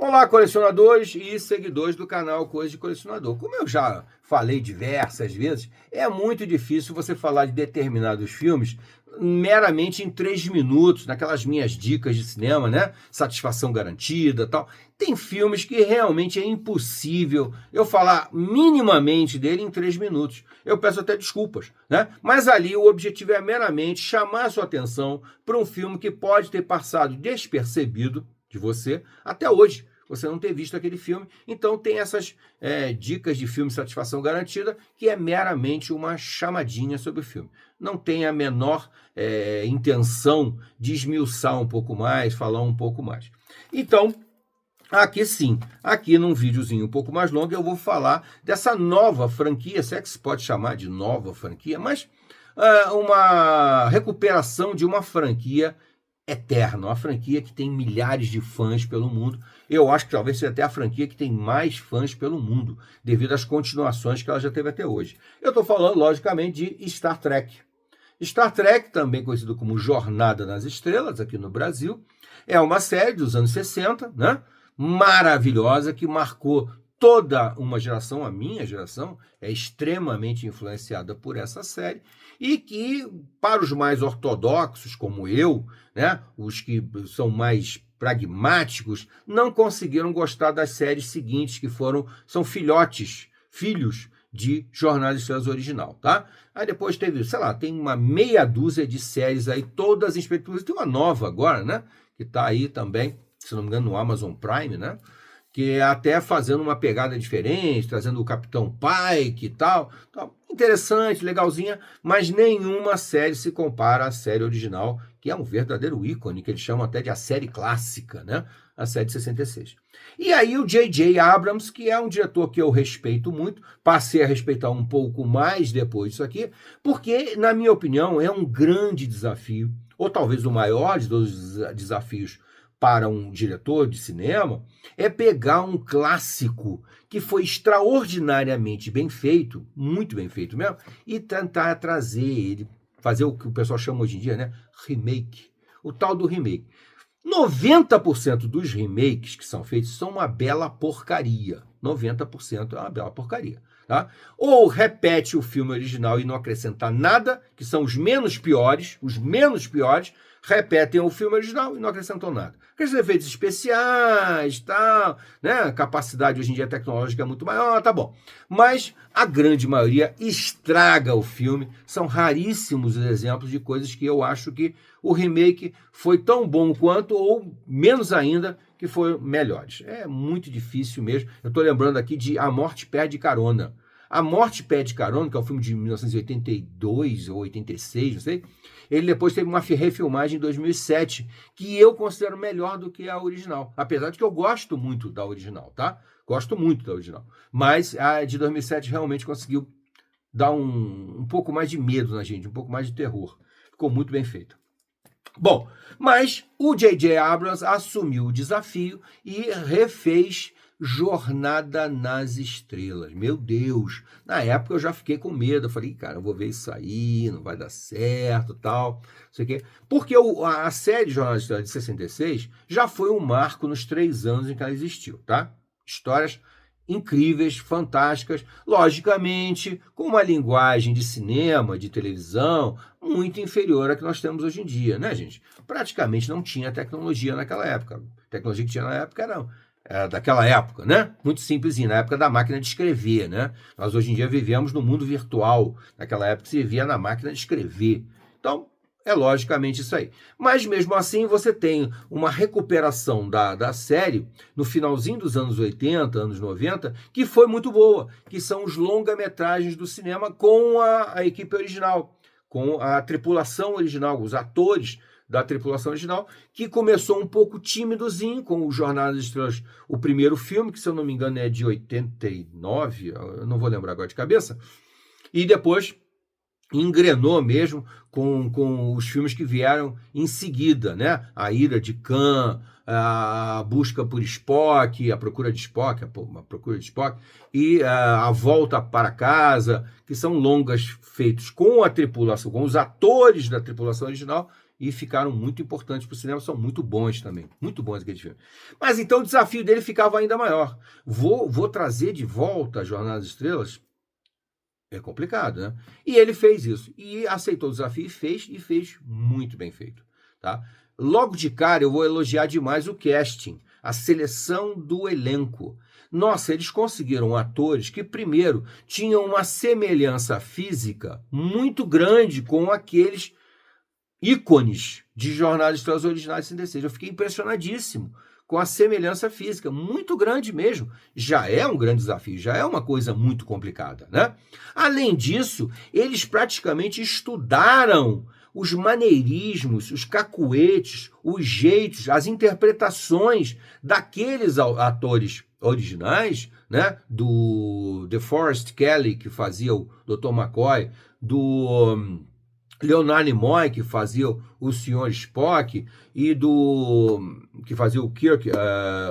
Olá, colecionadores e seguidores do canal Coisa de Colecionador. Como eu já falei diversas vezes, é muito difícil você falar de determinados filmes meramente em 3 minutos, naquelas minhas dicas de cinema, né? Satisfação garantida, tal. Tem filmes que realmente é impossível eu falar minimamente dele em 3 minutos. Eu peço até desculpas, né? Mas ali o objetivo é meramente chamar a sua atenção para um filme que pode ter passado despercebido de você até hoje. Você não ter visto aquele filme, então tem essas dicas de filme Satisfação Garantida, que é meramente uma chamadinha sobre o filme. Não tem a menor intenção de esmiuçar um pouco mais, falar um pouco mais. Então, aqui sim, aqui num videozinho um pouco mais longo, eu vou falar dessa nova franquia, se é que se pode chamar de nova franquia, mas uma recuperação de uma franquia eterna, uma franquia que tem milhares de fãs pelo mundo. Eu acho que talvez seja até a franquia que tem mais fãs pelo mundo, devido às continuações que ela já teve até hoje. Eu estou falando, logicamente, de Star Trek. Star Trek, também conhecido como Jornada nas Estrelas, aqui no Brasil, é uma série dos anos 60, né? Maravilhosa, que marcou toda uma geração, a minha geração, é extremamente influenciada por essa série, e que, para os mais ortodoxos, como eu, né, os que são mais pragmáticos, não conseguiram gostar das séries seguintes, que são filhos de Jornada nas Estrelas original, tá? Aí depois teve, sei lá, tem uma meia dúzia de séries aí, todas espetaculares. Tem uma nova agora, né, que tá aí também, se não me engano, no Amazon Prime, né? Que é até fazendo uma pegada diferente, trazendo o Capitão Pike e tal. Interessante, legalzinha, mas nenhuma série se compara à série original, que é um verdadeiro ícone, que eles chamam até de a série clássica, né? A série de 66. E aí o J.J. Abrams, que é um diretor que eu respeito muito, passei a respeitar um pouco mais depois disso aqui, porque, na minha opinião, é um grande desafio, ou talvez o maior de todos os desafios para um diretor de cinema, é pegar um clássico que foi extraordinariamente bem feito, muito bem feito mesmo, e tentar trazer ele, fazer o que o pessoal chama hoje em dia, né? Remake. O tal do remake. 90% dos remakes que são feitos são uma bela porcaria. 90% é uma bela porcaria. Tá? Ou repete o filme original e não acrescenta nada, que são os menos piores, repetem o filme original e não acrescentam nada. Aqueles efeitos especiais, tal, né? A capacidade hoje em dia tecnológica é muito maior, tá bom. Mas a grande maioria estraga o filme. São raríssimos os exemplos de coisas que eu acho que o remake foi tão bom quanto, ou menos ainda, que foram melhores. É muito difícil mesmo. Eu estou lembrando aqui de A Morte Perde Carona. A Morte Perde Carona, que é um filme de 1982 ou 86, não sei. Ele depois teve uma refilmagem em 2007, que eu considero melhor do que a original. Apesar de que eu gosto muito da original, tá? Gosto muito da original. Mas a de 2007 realmente conseguiu dar um pouco mais de medo na gente, um pouco mais de terror. Ficou muito bem feito. Bom, mas o J.J. Abrams assumiu o desafio e refez Jornada nas Estrelas. Meu Deus! Na época eu já fiquei com medo. Eu falei, cara, eu vou ver isso aí, não vai dar certo, tal, não sei o quê. Porque a série Jornada nas Estrelas de 66 já foi um marco nos 3 anos em que ela existiu, tá? Histórias incríveis, fantásticas, logicamente, com uma linguagem de cinema, de televisão, muito inferior à que nós temos hoje em dia, né, gente? Praticamente não tinha tecnologia naquela época. A tecnologia que tinha na época era daquela época, né? Muito simplesinho, na época da máquina de escrever, né? Nós hoje em dia vivemos no mundo virtual. Naquela época se vivia na máquina de escrever. Então, é logicamente isso aí. Mas mesmo assim você tem uma recuperação da série no finalzinho dos anos 80, anos 90, que foi muito boa, que são os longa-metragens do cinema com a equipe original, com a tripulação original, os atores da tripulação original, que começou um pouco tímidozinho com o Jornada nas Estrelas, o primeiro filme, que se eu não me engano é de 89, eu não vou lembrar agora de cabeça, e depois engrenou mesmo com os filmes que vieram em seguida, né? A Ira de Khan, a Busca por Spock, a Procura de Spock, e a Volta para Casa, que são longas feitos com a tripulação, com os atores da tripulação original, e ficaram muito importantes para o cinema, são muito bons também, muito bons aqueles filmes. Mas então o desafio dele ficava ainda maior. Vou trazer de volta a Jornada das Estrelas? É complicado, né? E ele fez isso, e aceitou o desafio e fez muito bem feito, tá? Logo de cara eu vou elogiar demais o casting, a seleção do elenco. Nossa, eles conseguiram atores que, primeiro, tinham uma semelhança física muito grande com aqueles ícones de Jornada das Estrelas originais de 66. Eu fiquei impressionadíssimo com a semelhança física, muito grande mesmo. Já é um grande desafio, já é uma coisa muito complicada, né? Além disso, eles praticamente estudaram os maneirismos, os cacuetes, os jeitos, as interpretações daqueles atores originais, né? Do DeForest Kelley, que fazia o Dr. McCoy, do Leonard Nimoy, que fazia o Sr. Spock, e que fazia o Kirk,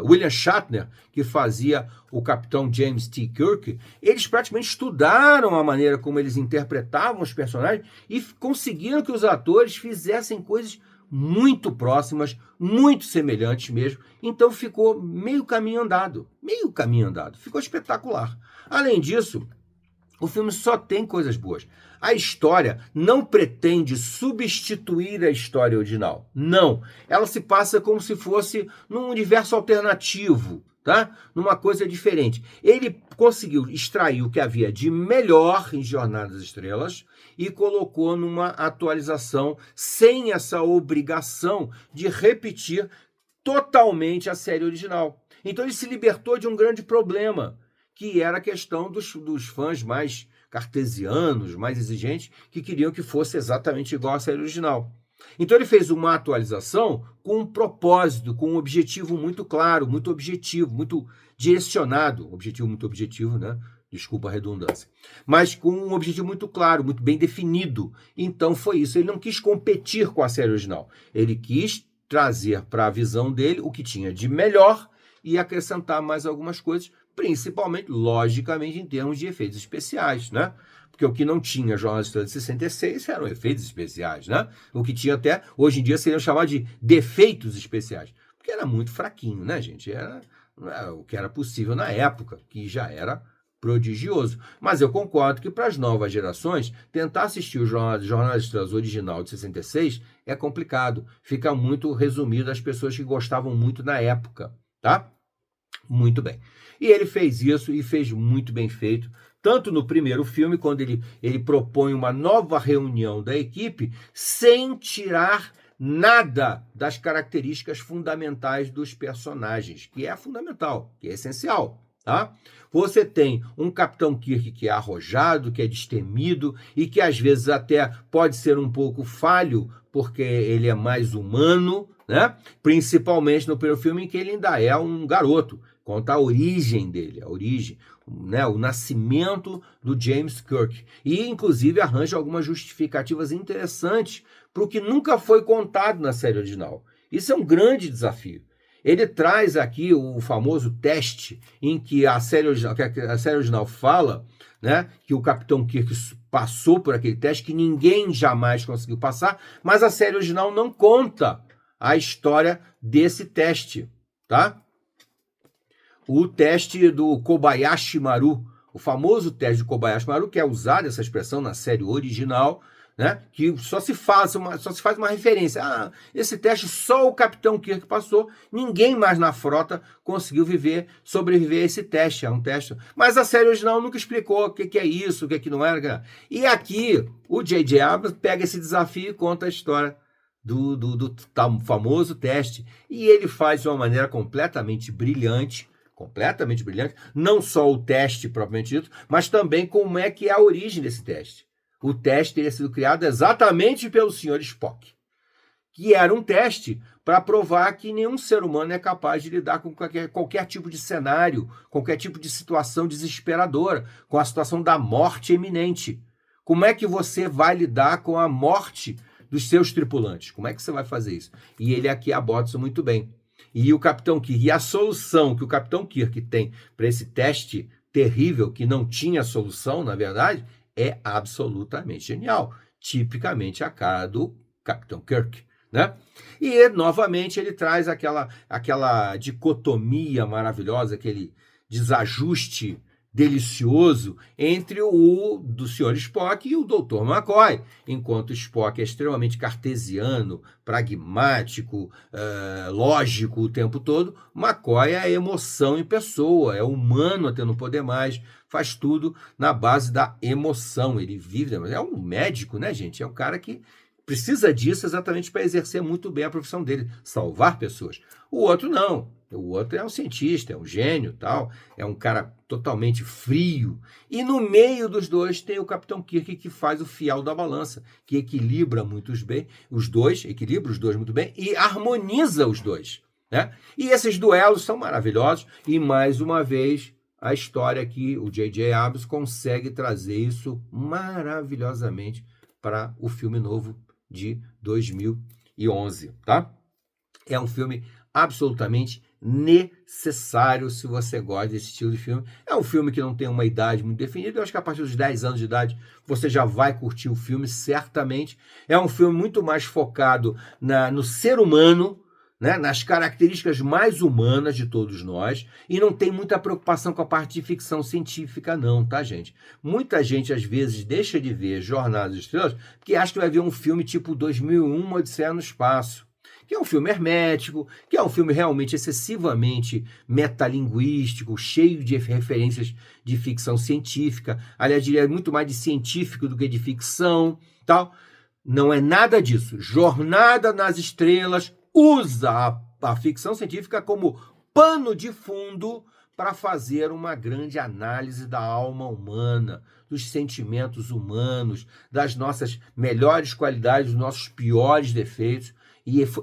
William Shatner, que fazia o Capitão James T. Kirk. Eles praticamente estudaram a maneira como eles interpretavam os personagens e conseguiram que os atores fizessem coisas muito próximas, muito semelhantes mesmo. Então ficou meio caminho andado, ficou espetacular. Além disso, o filme só tem coisas boas. A história não pretende substituir a história original. Não. Ela se passa como se fosse num universo alternativo, tá? Numa coisa diferente. Ele conseguiu extrair o que havia de melhor em Jornada das Estrelas e colocou numa atualização sem essa obrigação de repetir totalmente a série original. Então ele se libertou de um grande problema, que era a questão dos fãs mais cartesianos, mais exigentes, que queriam que fosse exatamente igual à série original. Então ele fez uma atualização com um propósito, com um objetivo muito claro, muito objetivo, muito direcionado. Objetivo muito objetivo, né? Desculpa a redundância. Mas com um objetivo muito claro, muito bem definido. Então foi isso. Ele não quis competir com a série original. Ele quis trazer para a visão dele o que tinha de melhor e acrescentar mais algumas coisas, principalmente, logicamente, em termos de efeitos especiais, né? Porque o que não tinha Jornada das Estrelas de 66 eram efeitos especiais, né? O que tinha até, hoje em dia, seriam chamados de defeitos especiais. Porque era muito fraquinho, né, gente? Era o que era possível na época, que já era prodigioso. Mas eu concordo que para as novas gerações, tentar assistir o Jornada das Estrelas original de 66 é complicado. Fica muito resumido às pessoas que gostavam muito na época, tá? Muito bem. E ele fez isso e fez muito bem feito, tanto no primeiro filme, quando ele propõe uma nova reunião da equipe, sem tirar nada das características fundamentais dos personagens, que é fundamental, que é essencial, tá? Você tem um Capitão Kirk que é arrojado, que é destemido e que às vezes até pode ser um pouco falho, porque ele é mais humano, né? Principalmente no primeiro filme, em que ele ainda é um garoto. Conta a origem dele, né, o nascimento do James Kirk. E, inclusive, arranja algumas justificativas interessantes para o que nunca foi contado na série original. Isso é um grande desafio. Ele traz aqui o famoso teste em que a série original fala, né, que o Capitão Kirk passou por aquele teste que ninguém jamais conseguiu passar, mas a série original não conta a história desse teste, tá? O teste do Kobayashi Maru, o famoso teste do Kobayashi Maru, que é usado essa expressão na série original, né? Que só se faz uma referência. Ah, esse teste só o Capitão Kirk passou, ninguém mais na frota conseguiu sobreviver a esse teste. É um teste. Mas a série original nunca explicou o que é isso, o que não era. E aqui o J.J. Abrams pega esse desafio e conta a história do famoso teste. E ele faz de uma maneira completamente brilhante, não só o teste propriamente dito, mas também como é que é a origem desse teste. O teste teria sido criado exatamente pelo Sr. Spock, que era um teste para provar que nenhum ser humano é capaz de lidar com qualquer tipo de cenário, qualquer tipo de situação desesperadora, com a situação da morte iminente. Como é que você vai lidar com a morte dos seus tripulantes? Como é que você vai fazer isso? E ele aqui aborda isso muito bem. E o Capitão Kirk, e a solução que o Capitão Kirk tem para esse teste terrível, que não tinha solução, na verdade, é absolutamente genial. Tipicamente a cara do Capitão Kirk, né? E, novamente, ele traz aquela dicotomia maravilhosa, aquele desajuste delicioso entre o do Sr. Spock e o Dr. McCoy. Enquanto Spock é extremamente cartesiano, pragmático, lógico o tempo todo, McCoy é a emoção em pessoa, é humano até não poder mais, faz tudo na base da emoção. Ele vive, é um médico, né, gente? É um cara que precisa disso exatamente para exercer muito bem a profissão dele, salvar pessoas. O outro não. O outro é um cientista, é um gênio, tal, é um cara totalmente frio. E no meio dos dois tem o Capitão Kirk, que faz o fiel da balança, que equilibra equilibra os dois muito bem e harmoniza os dois, né? E esses duelos são maravilhosos e, mais uma vez, a história aqui, o J.J. Abrams consegue trazer isso maravilhosamente para o filme novo de 2011, tá? É um filme absolutamente necessário se você gosta desse estilo de filme. É um filme que não tem uma idade muito definida. Eu acho que a partir dos 10 anos de idade você já vai curtir o filme, certamente. É um filme muito mais focado no ser humano, né, nas características mais humanas de todos nós, e não tem muita preocupação com a parte de ficção científica não, tá, gente? Muita gente, às vezes, deixa de ver Jornada das Estrelas porque acha que vai ver um filme tipo 2001, Odisseia no Espaço, que é um filme hermético, que é um filme realmente excessivamente metalinguístico, cheio de referências de ficção científica, aliás, diria muito mais de científico do que de ficção, tal. Não é nada disso. Jornada nas Estrelas usa a ficção científica como pano de fundo para fazer uma grande análise da alma humana, dos sentimentos humanos, das nossas melhores qualidades, dos nossos piores defeitos.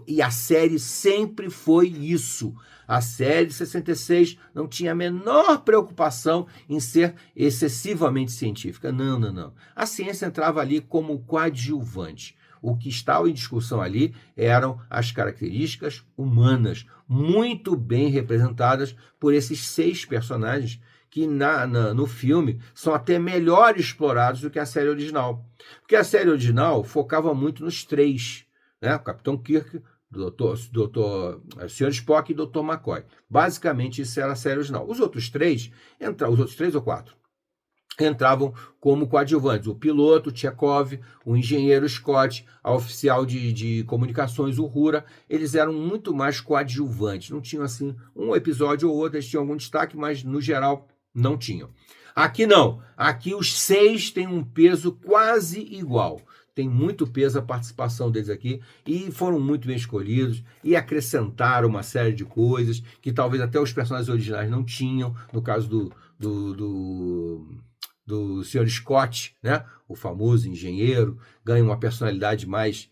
E a série sempre foi isso. A série de 66 não tinha a menor preocupação em ser excessivamente científica. Não, não, não. A ciência entrava ali como coadjuvante. O que estava em discussão ali eram as características humanas, muito bem representadas por esses 6 personagens que no filme são até melhor explorados do que a série original. Porque a série original focava muito nos 3, né? O Capitão Kirk, o Sr. Spock e o Dr. McCoy. Basicamente, isso era a série original. Os outros 3 ou 4, entravam como coadjuvantes. O piloto, Chekhov, o engenheiro Scott, a oficial de comunicações, o Uhura, eles eram muito mais coadjuvantes. Não tinham, assim, um episódio ou outro, eles tinham algum destaque, mas, no geral, não tinham. Aqui não. Aqui os 6 têm um peso quase igual. Tem muito peso a participação deles aqui e foram muito bem escolhidos e acrescentaram uma série de coisas que talvez até os personagens originais não tinham. No caso do Sr. Scott, né? O famoso engenheiro, ganha uma personalidade mais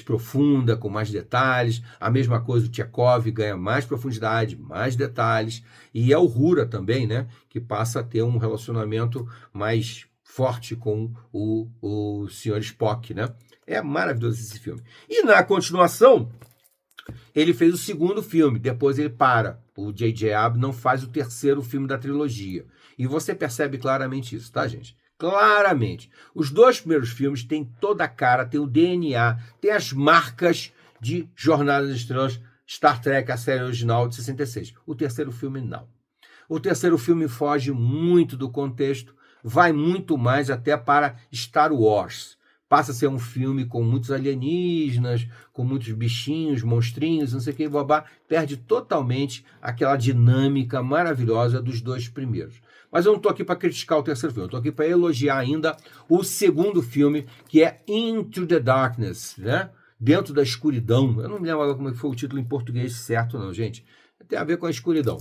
profunda, com mais detalhes. A mesma coisa o Chekhov ganha mais profundidade, mais detalhes. E é o Uhura também, né? Que passa a ter um relacionamento mais forte com o Sr. Spock, né? É maravilhoso esse filme. E na continuação, ele fez o segundo filme, depois ele para. O J.J. Abrams não faz o terceiro filme da trilogia. E você percebe claramente isso, tá, gente? Claramente. Os 2 primeiros filmes têm toda a cara, tem o DNA, tem as marcas de Jornada das Estrelas, Star Trek, a série original de 66. O terceiro filme, não. O terceiro filme foge muito do contexto, vai muito mais até para Star Wars. Passa a ser um filme com muitos alienígenas, com muitos bichinhos, monstrinhos, não sei o que, babá. Perde totalmente aquela dinâmica maravilhosa dos 2 primeiros. Mas eu não estou aqui para criticar o terceiro filme, eu estou aqui para elogiar ainda o segundo filme, que é Into the Darkness, né? Dentro da escuridão. Eu não me lembro agora como foi o título em português certo, não, gente. Tem a ver com a escuridão.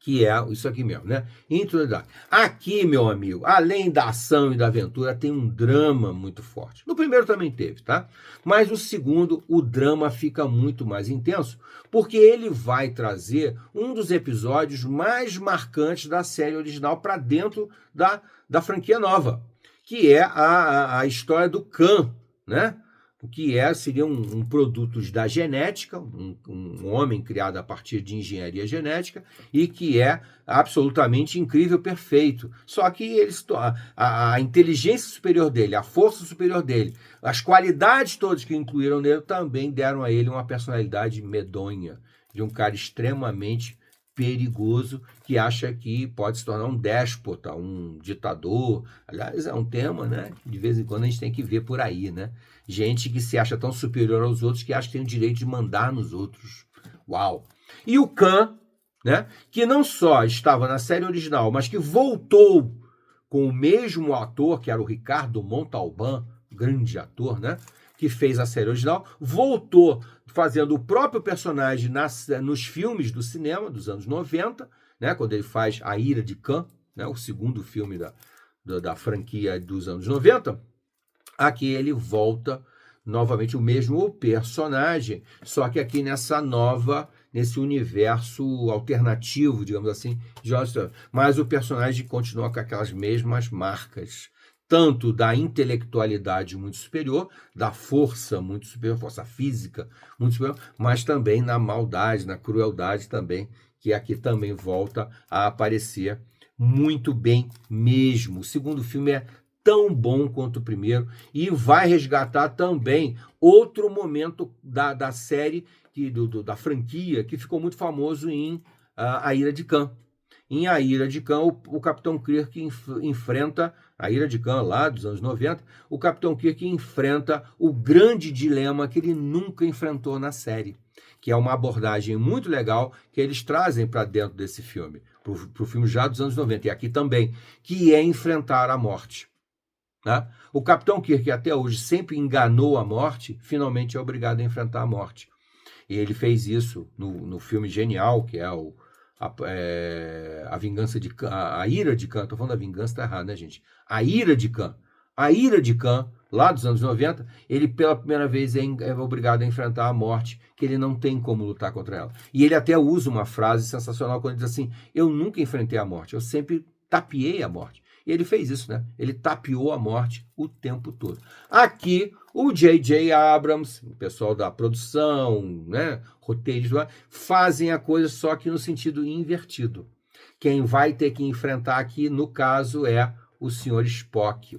Que é isso aqui mesmo, né? Into the Dark. Aqui, meu amigo, além da ação e da aventura, tem um drama muito forte. No primeiro também teve, tá? Mas no segundo, o drama fica muito mais intenso, porque ele vai trazer um dos episódios mais marcantes da série original para dentro da franquia nova, que é a história do Khan, né? o que seria um produto da genética, um homem criado a partir de engenharia genética e que é absolutamente incrível, perfeito. Só que a inteligência superior dele, a força superior dele, as qualidades todas que incluíram nele também deram a ele uma personalidade medonha, de um cara extremamente perigoso que acha que pode se tornar um déspota, um ditador. Aliás, é um tema, né, que de vez em quando a gente tem que ver por aí, né? Gente que se acha tão superior aos outros que acha que tem o direito de mandar nos outros. Uau! E o Khan, né, que não só estava na série original, mas que voltou com o mesmo ator, que era o Ricardo Montalbán, grande ator, né, que fez a série original, voltou fazendo o próprio personagem nos filmes do cinema dos anos 90, né, quando ele faz A Ira de Khan, né, o segundo filme da franquia dos anos 90, aqui ele volta novamente o mesmo personagem, só que aqui nesse universo alternativo, digamos assim, mas o personagem continua com aquelas mesmas marcas, tanto da intelectualidade muito superior, da força muito superior, força física muito superior, mas também na maldade, na crueldade também, que aqui também volta a aparecer muito bem mesmo. O segundo filme é tão bom quanto o primeiro e vai resgatar também outro momento da série, da franquia, que ficou muito famoso em A Ira de Khan. Em A Ira de Khan, o Capitão Kirk enfrenta, A Ira de Khan lá dos anos 90, o Capitão Kirk enfrenta o grande dilema que ele nunca enfrentou na série, que é uma abordagem muito legal que eles trazem para dentro desse filme, para o filme já dos anos 90, e aqui também, que é enfrentar a morte. Né? O Capitão Kirk, que até hoje sempre enganou a morte, finalmente é obrigado a enfrentar a morte. E ele fez isso no filme genial, que é a Vingança de Khan, a Ira de Khan. Estou falando da vingança, tá errado, né, gente? A Ira de Khan. A Ira de Khan, lá dos anos 90, ele pela primeira vez é obrigado a enfrentar a morte, que ele não tem como lutar contra ela. E ele até usa uma frase sensacional quando ele diz assim: eu nunca enfrentei a morte, eu sempre tapeei a morte. E ele fez isso, né? Ele tapeou a morte o tempo todo. Aqui, o J.J. Abrams, o pessoal da produção, né, roteiros, fazem a coisa só que no sentido invertido. Quem vai ter que enfrentar aqui, no caso, é o Sr. Spock.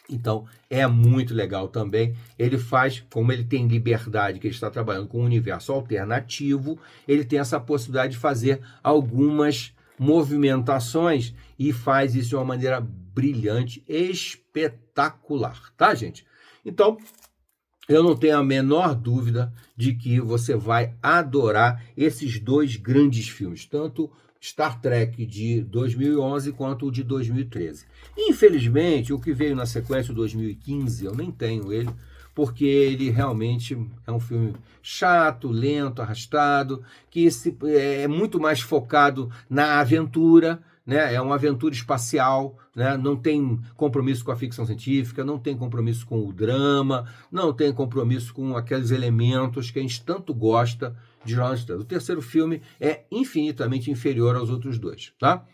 Então, é muito legal também. Ele faz, como ele tem liberdade, que ele está trabalhando com um universo alternativo, ele tem essa possibilidade de fazer algumas movimentações e faz isso de uma maneira brilhante, espetacular, tá, gente? Então, eu não tenho a menor dúvida de que você vai adorar esses dois grandes filmes, tanto Star Trek de 2011 quanto o de 2013. Infelizmente, o que veio na sequência, o 2015, eu nem tenho ele, porque ele realmente é um filme chato, lento, arrastado, que é muito mais focado na aventura, né? É uma aventura espacial, né? Não tem compromisso com a ficção científica, não tem compromisso com o drama, não tem compromisso com aqueles elementos que a gente tanto gosta de Jornada nas Estrelas. O terceiro filme é infinitamente inferior aos outros dois, tá?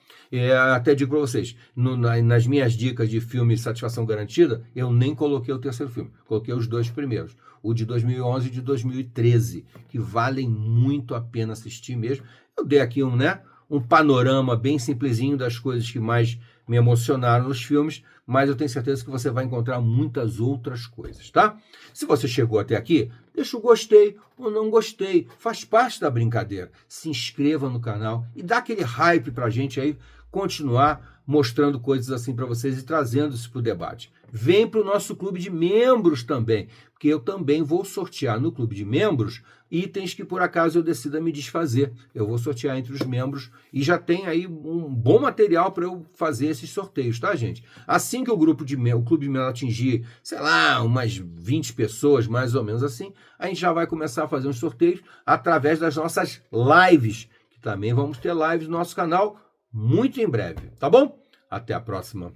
Até digo para vocês, nas minhas dicas de filme Satisfação Garantida, eu nem coloquei o terceiro filme, coloquei os dois primeiros, o de 2011 e de 2013, que valem muito a pena assistir mesmo. Eu dei aqui um panorama bem simplesinho das coisas que mais me emocionaram nos filmes, mas eu tenho certeza que você vai encontrar muitas outras coisas, tá? Se você chegou até aqui, deixa o gostei ou não gostei, faz parte da brincadeira. Se inscreva no canal e dá aquele hype pra gente aí, continuar mostrando coisas assim para vocês e trazendo isso para o debate. Vem para o nosso clube de membros também, porque eu também vou sortear no clube de membros itens que por acaso eu decida me desfazer. Eu vou sortear entre os membros e já tem aí um bom material para eu fazer esses sorteios, tá, gente? Assim que o clube de membros atingir, sei lá, umas 20 pessoas, mais ou menos assim, a gente já vai começar a fazer uns sorteios através das nossas lives, que também vamos ter lives no nosso canal muito em breve, tá bom? Até a próxima.